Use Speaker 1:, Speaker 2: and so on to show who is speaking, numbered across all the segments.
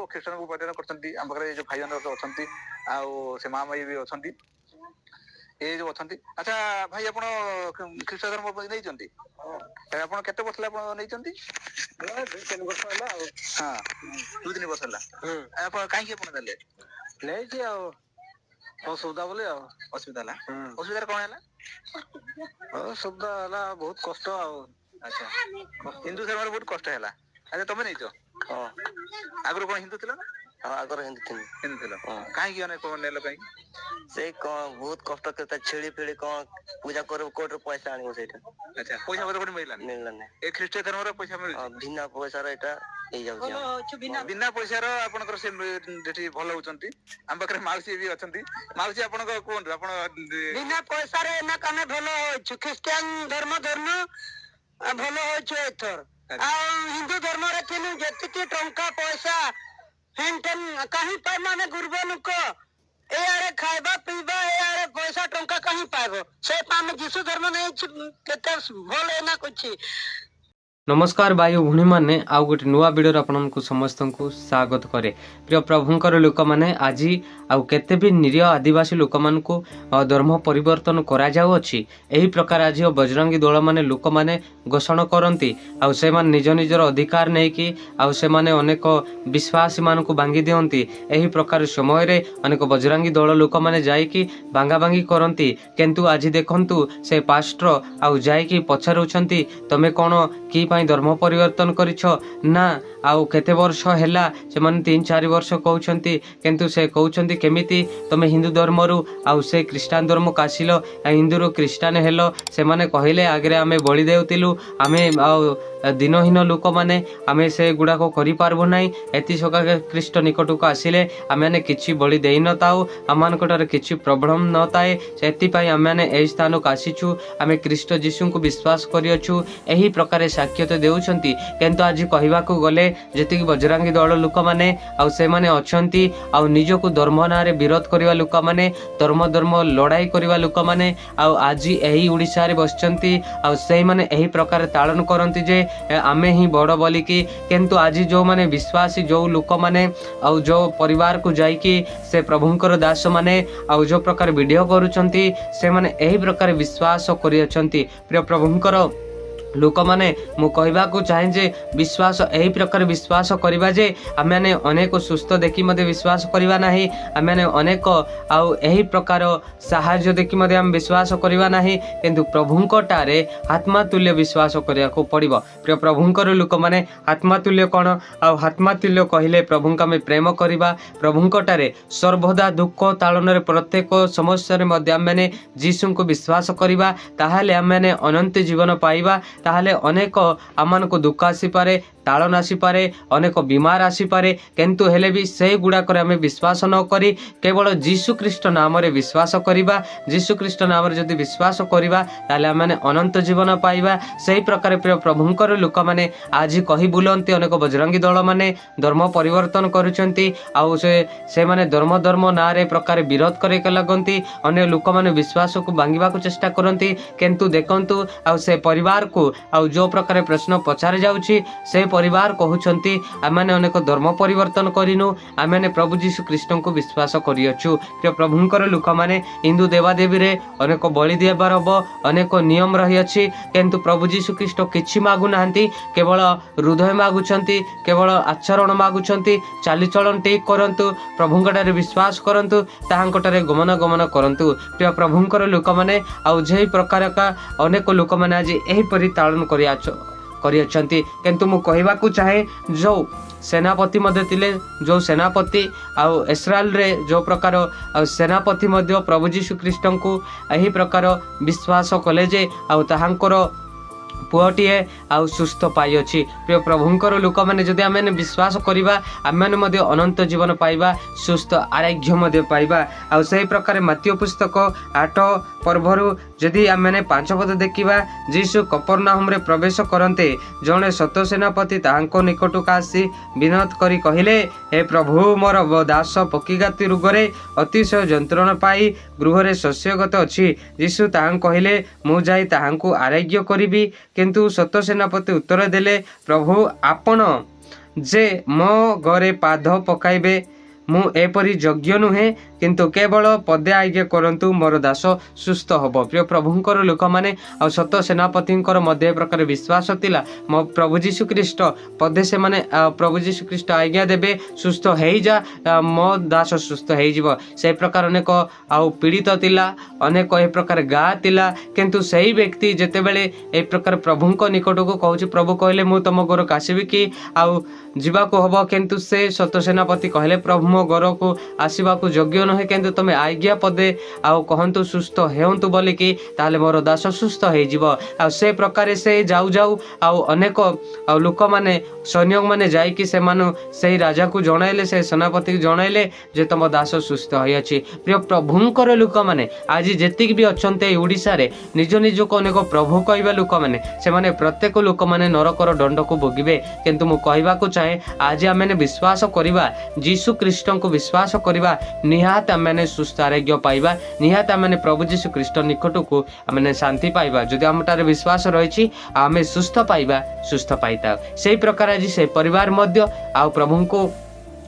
Speaker 1: Christian को बलिदान करछंती हम पाखरे जो भाई माने अछंती आ से माँ माई भी अछंती ए जो अछंती। अच्छा भाई आपण ख्रीष्ट धर्म नै जंती आपण केते वर्ष ला आपण नै जंती 2-3 वर्ष होला हां 2-3 वर्ष होला आपण काहे के आपण देले नै जे आ असुविधा बोले असुविधा ला असुविधा कोन हैला असुविधा हैला बहुत कष्ट आ। अच्छा हिंदू धर्म बहुत कष्ट हैला। अच्छा तुम नहीं तो हां आगर कोन हिंदू थिला ना हां आगर हिंदू थिला काहे कि अने कोन नेलो काहे से कोन बहुत कष्ट करता छेड़ी फेड़ी कोन पूजा कर कोट पैसा आनी सेटा। अच्छा पैसा कोन मिलला नै ए ख्रीष्ट धर्म रो पैसा मिल बिना पैसा रो एटा ए जाउ बिना पैसा रो आपनकर से जेठी भलो होचंती हम बकरे माउसी भी अछंती माउसी आपन को कोन आपन बिना पैसा रे ना कने भलो होछ ख्रीष्टियन धर्म भलो होछ एथर आ हिंदू धर्म रे थिनु जति टंका पैसा हेंटन कहीं पाइ माने गुरबो लोक ए आरे खाइबा पीबा ए आरे पैसा टंका कहीं पाइबो से पामे जीसु धर्म नै केते भले ना कुछ।
Speaker 2: नमस्कार भाई भूणी मैंने आउ गोटे नुआ वीडियो आपन को समस्त को स्वागत करे। प्रिय प्रभुंकर लोक मैंने आज आउ केते भी निरीह आदिवासी लोक मान को धर्म परिवर्तन करा जाउ अछि एही प्रकार आज बजरंगी दल माने लोक माने घोषणा करंती आउ से मान निज निजर अधिकार नै कि आउ से माने अनेक विश्वासी मान को भांगी दियंती एही प्रकार समय रे अनेक बजरंगी दल लोक माने जाई कि भांगा भांगी करंती किंतु आज देखंतु से पास्टर आउ जाई कि पछारुछंती तमे कोन की धर्म परिवर्तन करिछ ना आउ केते वर्ष हैला से मन 3-4 वर्ष कहउछंती किंतु से कहउछंती केमिति तमे हिंदू धर्म रु आउ से ख्रीष्टान धर्म कासिलो हिंदू रु ख्रीष्टान हेलो से माने कहिले आगे आमे बलि देउतिलु आमे आउ दिनहीन लोक माने आमे से गुडा को करि पारबो नाही एति सका ख्रीष्ट निकट को आसिले आमे किछि बलि देई न ताऊ आमान कोटर किछि प्रॉब्लम न ताए सेति पई आमे ए स्थान को आसीछु आमे ख्रीष्ट जीसु को विश्वास करियछु एही प्रकार साक्ष्य तो देउछंती किंतु आज कहिबा को गले जति बजरंगी दल लोक माने आ से माने अछंती आ निजो को धर्म नारे विरोध करिवा लोक माने धर्म लड़ाई करिवा लोक माने आ आज एही उड़ीसा रे बसचंती आ से माने एही प्रकार तालन करंती जे आमे ही बड़ बोली कि किंतु आज जो माने विश्वासी जो लोक माने आ जो परिवार को जाई कि से प्रभुंकर दास माने आ जो प्रकार वीडियो करूचंती से माने एही प्रकार विश्वास करियछंती। प्रिय प्रभुंकर लोक माने मु कहबा को चाहे जे विश्वास एही प्रकार विश्वास करिबा जे आमे अनेक सुस्थ देखि मधे विश्वास करिबा नाही आमे अनेक आउ एही प्रकार सहाय्य देखि मधे हम विश्वास करिबा नाही किंतु प्रभुंकटारे आत्मा तुल्य विश्वास करिया को पड़िबो। प्रिय प्रभुंकर लोक माने आत्मा तुल्य कोन आउ आत्मा तुल्य कहिले प्रभुंका में प्रेम करिबा प्रभुंकटारे सर्वदा दुख तालन रे प्रत्येक समस्या रे मधे आमे जीसु को विश्वास करिबा ताहाले आमे अनंत जीवन पाइबा ताहले अनेक आमान को दुख आसी पारे तालन आसी पारे अनेक बीमार आसी पारे किंतु हेले भी से गुडा करे हमें विश्वास न करी केवल जीसु ख्रीष्ट नाम रे विश्वास करिबा जीसु ख्रीष्ट नाम रे जदि विश्वास करिबा ताले माने अनंत जीवन पाइबा। सही प्रकार प्रिय प्रभुंकर लोक माने आज कहि बुलंती अनेक बजरंगी दल माने धर्म परिवर्तन करूचंती आउ से माने धर्म ना रे प्रकार विरोध करे के लगंती अन्य लोक माने विश्वास को भांगिबा को चेष्टा करंती किंतु देखंतु आउ से परिवार को आउ जो प्रकार प्रश्न पचारे जाउची से परिवार कहउछंती आमे अनेक धर्म परिवर्तन करिनु आमे प्रभु जीशु ख्रीष्ट को विश्वास करियछु। प्रिय प्रभुंकर लोक माने हिंदू देवादेवी रे अनेक बलि देबार हबो अनेक नियम रही अछि किंतु प्रभु जीशु ख्रीष्ट किछि मागु नाहंती केवल हृदय मागुछंती केवल आचरण मागुछंती चाली चलन ठीक करंतु प्रभुंकटारे विश्वास करंतु ताहांकटारे गमन करंतु। प्रिय प्रभुंकर लोक माने आउ जेही प्रकार का अनेक लोक माने आज एही परि तालन करियछंती किंतु मु कहबा को चाहे जो सेनापति मध्य थिले जो सेनापति आउ इस्राएल रे जो प्रकार सेनापति मध्य प्रभु जीशु ख्रीष्ट को एही प्रकार विश्वास कले जे आउ ताहांकर पुअटीए आउ सुस्थ पाई अछि। प्रिय प्रभुंकर लोक माने जदि आमे विश्वास करिबा आमे मध्य अनंत जीवन पाइबा सुस्थ आरोग्य मध्य पाइबा आउ सही प्रकार मत्ती पुस्तक 8 पर्वरु जदि आमे 5 पद देखिबा जीसु कफरनाहुम रे प्रवेश करंते जणे सत सेनापति ताहांको निकट का आसी विनत करी कहिले हे प्रभु मोर दास पकीगाती रोगरे अतिशय जंत्रणा पाई गृह शस्यगत अछि जीसु ताहां कहिले मु जाई ताहांको आरोग्य करिबी किंतु सत सेनापति उत्तर देले प्रभु आपण ଯେ ମୋ ଘରେ ପାଦ ପକାଇବେ। ମୁଁ ଏପରି ଯୋଗ୍ୟ ନୁହେଁ, କିନ୍ତୁ କେବଳ ପଦେ ଆଜ୍ଞା କରନ୍ତୁ, ମୋର ଦାସ ସୁସ୍ଥ ହବ। ପ୍ରିୟ ପ୍ରଭୁଙ୍କର ଲୋକମାନେ ଆଉ ସତ ସେନାପତିଙ୍କର ମଧ୍ୟ ଏ ପ୍ରକାର ବିଶ୍ୱାସ ଥିଲା। ମୋ ପ୍ରଭୁ ଯୀଶୁଖ୍ରୀଷ୍ଟ ପଦେ ସେମାନେ ପ୍ରଭୁ ଯୀଶୁଖ୍ରୀଷ୍ଟ ଆଜ୍ଞା ଦେବେ, ସୁସ୍ଥ ହେଇଯା, ମୋ ଦାସ ସୁସ୍ଥ ହେଇଯିବ। ସେ ପ୍ରକାର ଅନେକ ଆଉ ପୀଡ଼ିତ ଥିଲା, ଅନେକ ଏ ପ୍ରକାର ଗାଁ ଥିଲା, କିନ୍ତୁ ସେହି ବ୍ୟକ୍ତି ଯେତେବେଳେ ଏ ପ୍ରକାର ପ୍ରଭୁଙ୍କ ନିକଟକୁ କହୁଛି, ପ୍ରଭୁ କହିଲେ ମୁଁ ତମ ଘରକୁ ଆସିବି କି ଆଉ ଯିବାକୁ ହବ, କିନ୍ତୁ ସେ ସତ ସେନାପତି କହିଲେ ପ୍ରଭୁ ମୋ ଘରକୁ ଆସିବାକୁ ଯୋଗ୍ୟ ନୁହେଁ, କିନ୍ତୁ ତମେ ଆଜ୍ଞା ପଦେ ଆଉ କହନ୍ତୁ ସୁସ୍ଥ ହେଉନ୍ତୁ ବୋଲିକି, ତାହେଲେ ମୋର ଦାସ ସୁସ୍ଥ ହେଇଯିବ। ଆଉ ସେ ପ୍ରକାରେ ସେ ଯାଉ ଯାଉ ଆଉ ଅନେକ ଆଉ ଲୋକମାନେ ସୈନ୍ୟମାନେ ଯାଇକି ସେମାନେ ସେଇ ରାଜାକୁ ଜଣାଇଲେ, ସେ ସେନାପତିକୁ ଜଣାଇଲେ ଯେ ତମ ଦାସ ସୁସ୍ଥ ହୋଇଅଛି। ପ୍ରିୟ ପ୍ରଭୁଙ୍କର ଲୋକମାନେ ଆଜି ଯେତିକି ବି ଅଛନ୍ତି ଏଇ ଓଡ଼ିଶାରେ ନିଜ ନିଜକୁ ଅନେକ ପ୍ରଭୁ କହିବା ଲୋକମାନେ, ସେମାନେ ପ୍ରତ୍ୟେକ ଲୋକମାନେ ନରକର ଦଣ୍ଡକୁ ଭୋଗିବେ। କିନ୍ତୁ ମୁଁ କହିବାକୁ ଚାହେଁ ଆଜି ଆମେ ବିଶ୍ୱାସ କରିବା, ଯୀଶୁ ଖ୍ରୀଷ୍ଟଙ୍କୁ ବିଶ୍ୱାସ କରିବା, ନିହାତି ଆମେ ସୁସ୍ଥ ଆରୋଗ୍ୟ ପାଇବା, ନିହାତି ଆମେ ପ୍ରଭୁ ଯୀଶୁ ଖ୍ରୀଷ୍ଟ ନିକଟକୁ ଆମେ ଶାନ୍ତି ପାଇବା। ଯଦି ଆମଠାରେ ବିଶ୍ୱାସ ରହିଛି ଆମେ ସୁସ୍ଥ ପାଇବା, ସୁସ୍ଥ ପାଇଥାଉ। ସେହି ପ୍ରକାର ଆଜି ସେ ପରିବାର ମଧ୍ୟ ଆଉ ପ୍ରଭୁଙ୍କୁ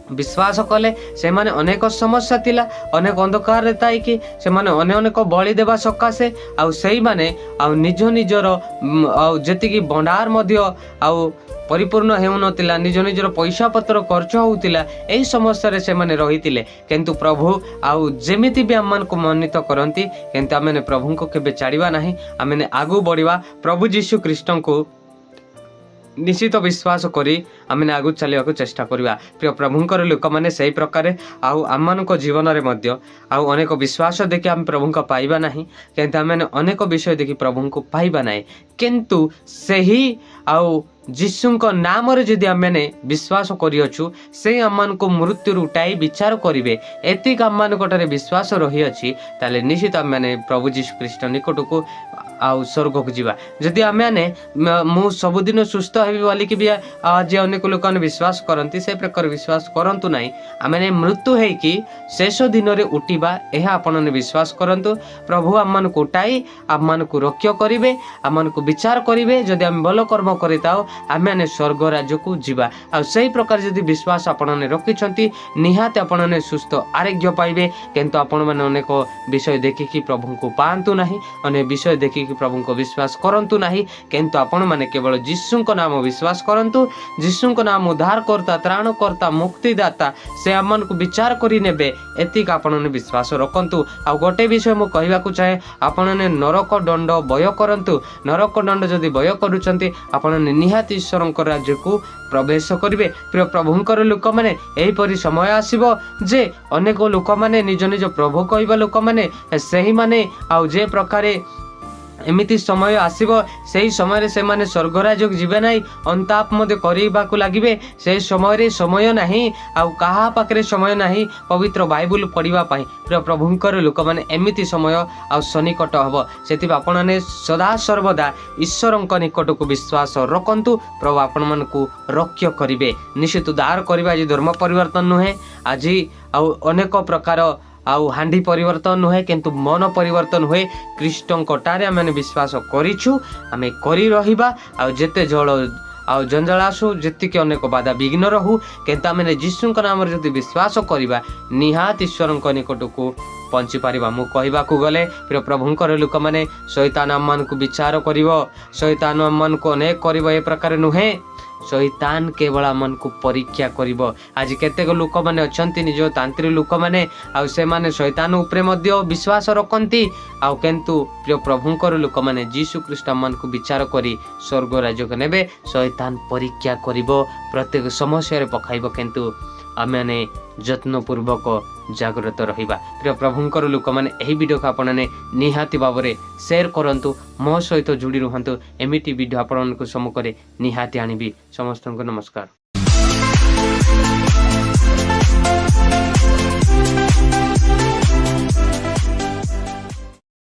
Speaker 2: ବିଶ୍ୱାସ କଲେ। ସେମାନେ ଅନେକ ସମସ୍ୟା ଥିଲା, ଅନେକ ଅନ୍ଧକାରରେ ଥାଇକି ସେମାନେ ଅନେକ ବଳି ଦେବା ସକାଶେ ଆଉ ସେଇମାନେ ଆଉ ନିଜ ନିଜର ଆଉ ଯେତିକି ଭଣ୍ଡାର ମଧ୍ୟ ଆଉ ପରିପୂର୍ଣ୍ଣ ହେଉନଥିଲା, ନିଜ ନିଜର ପଇସା ପତ୍ର ଖର୍ଚ୍ଚ ହେଉଥିଲା, ଏହି ସମସ୍ୟାରେ ସେମାନେ ରହିଥିଲେ। କିନ୍ତୁ ପ୍ରଭୁ ଆଉ ଯେମିତି ବି ଆମମାନଙ୍କୁ ମନୋନୀତ କରନ୍ତି, କିନ୍ତୁ ଆମେ ପ୍ରଭୁଙ୍କୁ କେବେ ଛାଡ଼ିବା ନାହିଁ, ଆମେ ଆଗକୁ ବଢ଼ିବା, ପ୍ରଭୁ ଯୀଶୁ ଖ୍ରୀଷ୍ଟଙ୍କୁ ନିଶ୍ଚିତ ବିଶ୍ୱାସ କରି ଆମେ ଆଗକୁ ଚାଲିବାକୁ ଚେଷ୍ଟା କରିବା। ପ୍ରିୟ ପ୍ରଭୁଙ୍କର ଲୋକମାନେ ସେହି ପ୍ରକାରେ ଆଉ ଆମମାନଙ୍କ ଜୀବନରେ ମଧ୍ୟ ଆଉ ଅନେକ ବିଶ୍ୱାସ ଦେଖି ଆମେ ପ୍ରଭୁଙ୍କ ପାଇବା ନାହିଁ, କିନ୍ତୁ ଆମେ ଅନେକ ବିଷୟ ଦେଖି ପ୍ରଭୁଙ୍କୁ ପାଇବା ନାହିଁ। କିନ୍ତୁ ସେହି ଆଉ ଯୀଶୁଙ୍କ ନାମରେ ଯଦି ଆମେ ବିଶ୍ୱାସ କରିଅଛୁ, ସେ ଆମମାନଙ୍କୁ ମୃତ୍ୟୁରୁ ଉଠାଇ ବିଚାର କରିବେ, ଏତିକି ଆମମାନଙ୍କଠାରେ ବିଶ୍ୱାସ ରହିଅଛି, ତାହେଲେ ନିଶ୍ଚିତ ଆମେ ପ୍ରଭୁ ଯୀଶୁ ଖ୍ରୀଷ୍ଟ ନିକଟକୁ ଆଉ ସ୍ୱର୍ଗକୁ ଯିବା। ଯଦି ଆମେ ମୁଁ ସବୁଦିନ ସୁସ୍ଥ ହେବି ବୋଲିକି ବି ଆଜି ଅନେକ ଲୋକମାନେ ବିଶ୍ୱାସ କରନ୍ତି, ସେ ପ୍ରକାର ବିଶ୍ୱାସ କରନ୍ତୁ ନାହିଁ। ଆମେ ମୃତ୍ୟୁ ହେଇକି ଶେଷ ଦିନରେ ଉଠିବା, ଏହା ଆପଣମାନେ ବିଶ୍ୱାସ କରନ୍ତୁ। ପ୍ରଭୁ ଆମମାନଙ୍କୁ ଉଠାଇ ଆମମାନଙ୍କୁ ରକ୍ଷା କରିବେ, ଆମମାନଙ୍କୁ ବିଚାର କରିବେ। ଯଦି ଆମେ ଭଲ କର୍ମ କରିଥାଉ ଆମେ ସ୍ୱର୍ଗ ରାଜ୍ୟକୁ ଯିବା। ଆଉ ସେହି ପ୍ରକାର ଯଦି ବିଶ୍ୱାସ ଆପଣମାନେ ରଖିଛନ୍ତି, ନିହାତି ଆପଣମାନେ ସୁସ୍ଥ ଆରୋଗ୍ୟ ପାଇବେ। କିନ୍ତୁ ଆପଣମାନେ ଅନେକ ବିଷୟ ଦେଖିକି ପ୍ରଭୁଙ୍କୁ ପାଆନ୍ତୁ ନାହିଁ, ଅନେକ ବିଷୟ ଦେଖିକି ପ୍ରଭୁଙ୍କୁ ବିଶ୍ୱାସ କରନ୍ତୁ ନାହିଁ, କିନ୍ତୁ ଆପଣମାନେ କେବଳ ଯୀଶୁଙ୍କ ନାମ ବିଶ୍ୱାସ କରନ୍ତୁ। ଯୀଶୁଙ୍କ ନାମ ଉଦ୍ଧାରକର୍ତ୍ତା, ତ୍ରାଣକର୍ତ୍ତା, ମୁକ୍ତିଦାତା, ସେ ଆମମାନଙ୍କୁ ବିଚାର କରି ନେବେ, ଏତିକି ଆପଣମାନେ ବିଶ୍ୱାସ ରଖନ୍ତୁ। ଆଉ ଗୋଟେ ବିଷୟ ମୁଁ କହିବାକୁ ଚାହେଁ, ଆପଣମାନେ ନରକ ଦଣ୍ଡ ଭୟ କରନ୍ତୁ। ନରକ ଦଣ୍ଡ ଯଦି ଭୟ କରୁଛନ୍ତି, ଆପଣମାନେ ନିହାତି ଈଶ୍ୱରଙ୍କ ରାଜ୍ୟକୁ ପ୍ରବେଶ କରିବେ। ପ୍ରିୟ ପ୍ରଭୁଙ୍କର ଲୋକମାନେ ଏହିପରି ସମୟ ଆସିବ ଯେ ଅନେକ ଲୋକମାନେ ନିଜ ନିଜ ପ୍ରଭୁ କହିବା ଲୋକମାନେ ସେହିମାନେ ଆଉ ଯେ ପ୍ରକାରେ ଏମିତି ସମୟ ଆସିବ, ସେହି ସମୟରେ ସେମାନେ ସ୍ୱର୍ଗରାଜ୍ୟକୁ ଯିବେ ନାହିଁ, ଅନ୍ତାପ ମଧ୍ୟ କରିବାକୁ ଲାଗିବେ। ସେହି ସମୟରେ ସମୟ ନାହିଁ, ଆଉ କାହା ପାଖରେ ସମୟ ନାହିଁ ପବିତ୍ର ବାଇବଲ ପଢ଼ିବା ପାଇଁ। ପ୍ରିୟ ପ୍ରଭୁଙ୍କର ଲୋକମାନେ ଏମିତି ସମୟ ଆଉ ସନ୍ନିକଟ ହେବ, ସେଥିପାଇଁ ଆପଣମାନେ ସଦା ସର୍ବଦା ଈଶ୍ୱରଙ୍କ ନିକଟକୁ ବିଶ୍ୱାସ ରଖନ୍ତୁ। ପ୍ରଭୁ ଆପଣମାନଙ୍କୁ ରକ୍ଷା କରିବେ, ନିଶ୍ଚିତ ଉଦ୍ଧାର କରିବେ। ଆଜି ଧର୍ମ ପରିବର୍ତ୍ତନ ନୁହେଁ, ଆଜି ଆଉ ଅନେକ ପ୍ରକାର ଆଉ ହାଣ୍ଡି ପରିବର୍ତ୍ତନ ନୁହେଁ, କିନ୍ତୁ ମନ ପରିବର୍ତ୍ତନ ହୁଏ। ଖ୍ରୀଷ୍ଟଙ୍କଠାରେ ଆମେ ବିଶ୍ୱାସ କରିଛୁ, ଆମେ କରି ରହିବା। ଆଉ ଯେତେ ଜଳ ଆଉ ଜଞ୍ଜାଳ ଆସୁ, ଯେତିକି ଅନେକ ବାଧା ବିଘ୍ନ ରହୁ, କିନ୍ତୁ ଆମେ ଯୀଶୁଙ୍କ ନାମରେ ଯଦି ବିଶ୍ୱାସ କରିବା, ନିହାତି ଈଶ୍ୱରଙ୍କ ନିକଟକୁ ପହଞ୍ଚି ପାରିବା। ମୁଁ କହିବାକୁ ଗଲେ ପ୍ରିୟ ପ୍ରଭୁଙ୍କର ଲୋକମାନେ, ଶୈତାନ ଆମମାନଙ୍କୁ ବିଚାର କରିବ, ଶୈତାନ ଆମମାନଙ୍କୁ ଅନେକ କରିବ, ଏ ପ୍ରକାର ନୁହେଁ। ଶୈତାନ କେବଳ ଆମମାନଙ୍କୁ ପରୀକ୍ଷା କରିବ। ଆଜି କେତେକ ଲୋକମାନେ ଅଛନ୍ତି, ନିଜ ତାନ୍ତ୍ରିକ ଲୋକମାନେ, ଆଉ ସେମାନେ ଶୈତାନ ଉପରେ ମଧ୍ୟ ବିଶ୍ୱାସ ରଖନ୍ତି। ଆଉ କିନ୍ତୁ ପ୍ରିୟ ପ୍ରଭୁଙ୍କର ଲୋକମାନେ ଯୀଶୁ ଖ୍ରୀଷ୍ଟ ଆମମାନଙ୍କୁ ବିଚାର କରି ସ୍ୱର୍ଗ ରାଜ୍ୟକୁ ନେବେ। ଶୈତାନ ପରୀକ୍ଷା କରିବ, ପ୍ରତ୍ୟେକ ସମସ୍ୟାରେ ପକାଇବ, କିନ୍ତୁ ଆମେମାନେ ଯତ୍ନପୂର୍ବକ ଜାଗ୍ରତ ରହିବା। ପ୍ରିୟ ପ୍ରଭୁଙ୍କର ଲୋକମାନେ ଏହି ଭିଡ଼ିଓକୁ ଆପଣମାନେ ନିହାତି ଭାବରେ ସେୟାର କରନ୍ତୁ, ମୋ ସହିତ ଯୋଡ଼ି ରୁହନ୍ତୁ। ଏମିତି ଭିଡ଼ିଓ ଆପଣମାନଙ୍କ ସମ୍ମୁଖରେ ନିହାତି ଆଣିବି। ସମସ୍ତଙ୍କୁ ନମସ୍କାର।